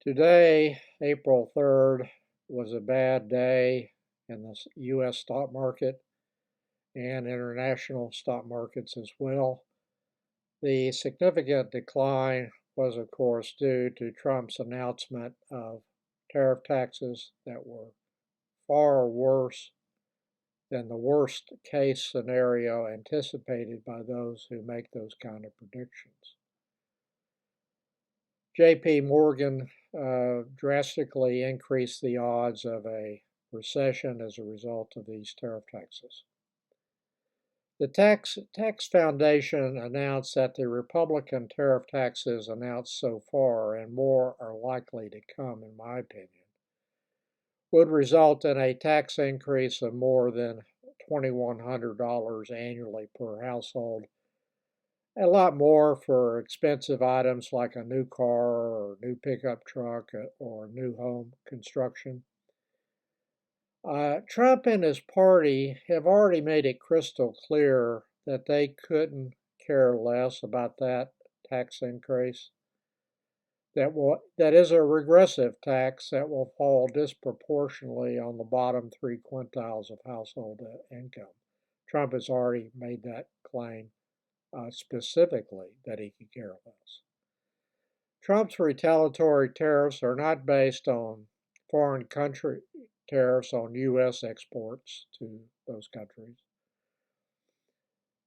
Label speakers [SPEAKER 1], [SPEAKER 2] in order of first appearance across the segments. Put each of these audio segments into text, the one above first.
[SPEAKER 1] Today, April 3rd, was a bad day in the U.S. stock market and international stock markets as well. The significant decline was, of course, due to Trump's announcement of tariff taxes that were far worse than the worst case scenario anticipated by those who make those kind of predictions. JPMorgan drastically increased the odds of a recession as a result of these tariff taxes. The Tax Foundation announced that the Republican tariff taxes announced so far, and more are likely to come, in my opinion, would result in a tax increase of more than $2,100 annually per household. A lot more for expensive items like a new car or new pickup truck or new home construction. Trump and his party have already made it crystal clear that they couldn't care less about that tax increase. That is a regressive tax that will fall disproportionately on the bottom 3 quintiles of household income. Trump has already made that claim specifically that he could care less. Trump's retaliatory tariffs are not based on foreign country tariffs on U.S. exports to those countries.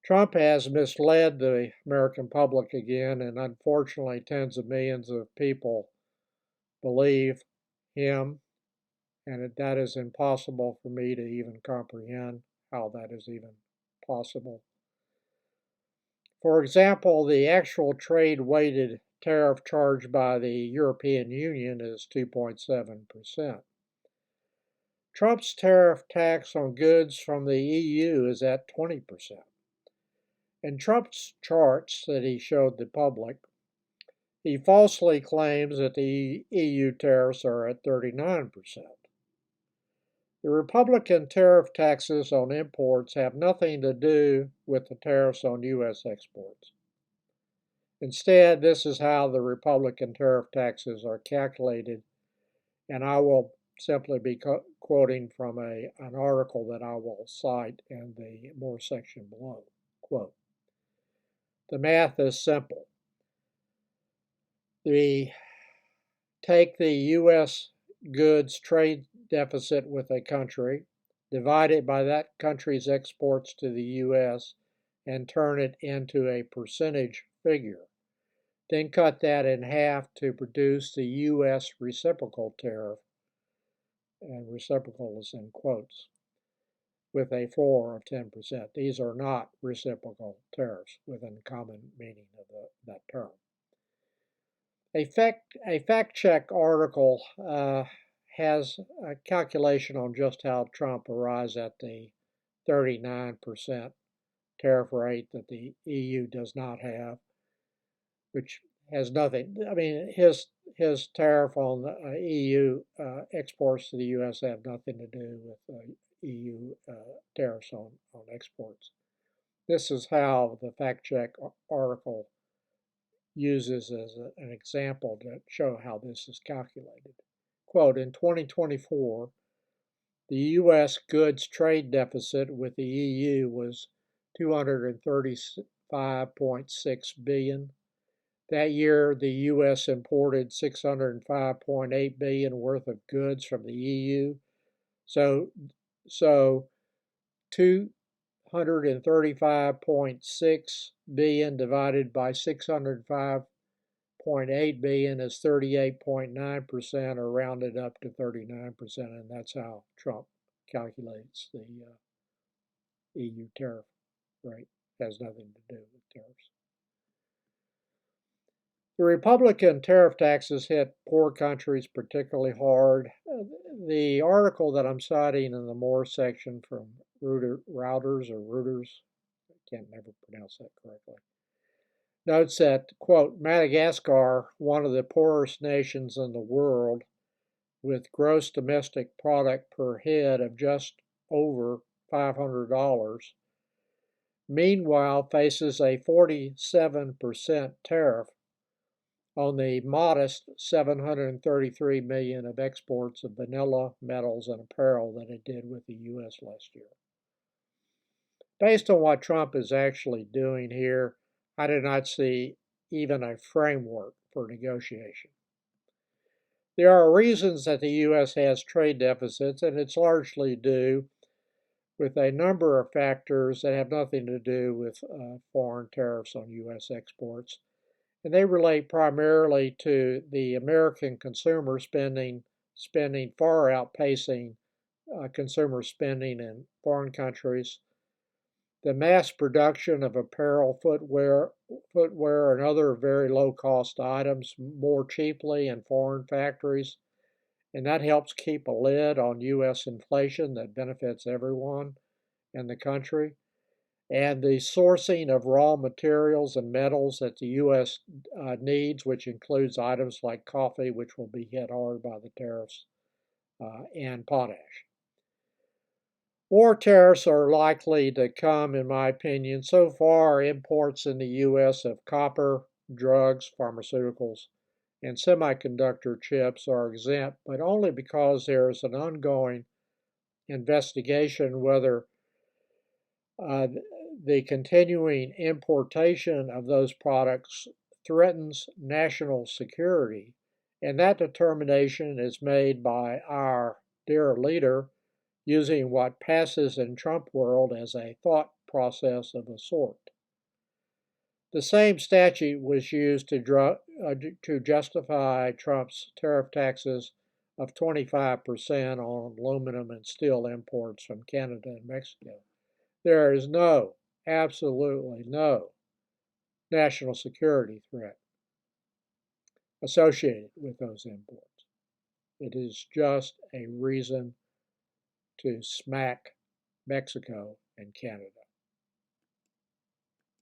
[SPEAKER 1] Trump has misled the American public again, and unfortunately, tens of millions of people believe him, and that is impossible for me to even comprehend how that is even possible. For example, the actual trade-weighted tariff charged by the European Union is 2.7%. Trump's tariff tax on goods from the EU is at 20%. In Trump's charts that he showed the public, he falsely claims that the EU tariffs are at 39%. The Republican tariff taxes on imports have nothing to do with the tariffs on U.S. exports. Instead, this is how the Republican tariff taxes are calculated, and I will simply be quoting from an article that I will cite in the more section below. Quote, "The math is simple. Take the U.S. goods trade deficit with a country, divide it by that country's exports to the U.S., and turn it into a percentage figure. Then cut that in half to produce the U.S. reciprocal tariff, and reciprocal is in quotes, with a floor of 10%. These are not reciprocal tariffs within the common meaning of that term. A fact check article has a calculation on just how Trump arrives at the 39% tariff rate that the EU does not have, which has nothing. I mean, his tariff on the EU exports to the U.S. have nothing to do with EU tariffs on exports. This is how the fact check article uses as an example to show how this is calculated. Quote, in 2024, the U.S. goods trade deficit with the EU was $235.6 billion. That year, the U.S. imported $605.8 billion worth of goods from the EU. So $235.6 billion divided by $605.8 billion is 38.9%, or rounded up to 39%, and that's how Trump calculates the EU tariff rate. It has nothing to do with tariffs. The Republican tariff taxes hit poor countries particularly hard. The article that I'm citing in the more section from Reuters, I can't never pronounce that correctly, notes that, quote, Madagascar, one of the poorest nations in the world, with gross domestic product per head of just over $500, meanwhile faces a 47% tariff on the modest $733 million of exports of vanilla, metals, and apparel that it did with the U.S. last year. Based on what Trump is actually doing here, I do not see even a framework for negotiation. There are reasons that the U.S. has trade deficits, and it's largely due with a number of factors that have nothing to do with foreign tariffs on U.S. exports. And they relate primarily to the American consumer spending far outpacing consumer spending in foreign countries, the mass production of apparel, footwear, and other very low-cost items more cheaply in foreign factories, and that helps keep a lid on U.S. inflation that benefits everyone in the country, and the sourcing of raw materials and metals that the U.S. Needs, which includes items like coffee, which will be hit hard by the tariffs, and potash. More tariffs are likely to come, in my opinion. So far, imports in the U.S. of copper, drugs, pharmaceuticals, and semiconductor chips are exempt, but only because there is an ongoing investigation whether the continuing importation of those products threatens national security, and that determination is made by our dear leader using what passes in Trump world as a thought process of a sort. The same statute was used to justify Trump's tariff taxes of 25% on aluminum and steel imports from Canada and Mexico. There is absolutely no national security threat associated with those imports. It is just a reason to smack Mexico and Canada.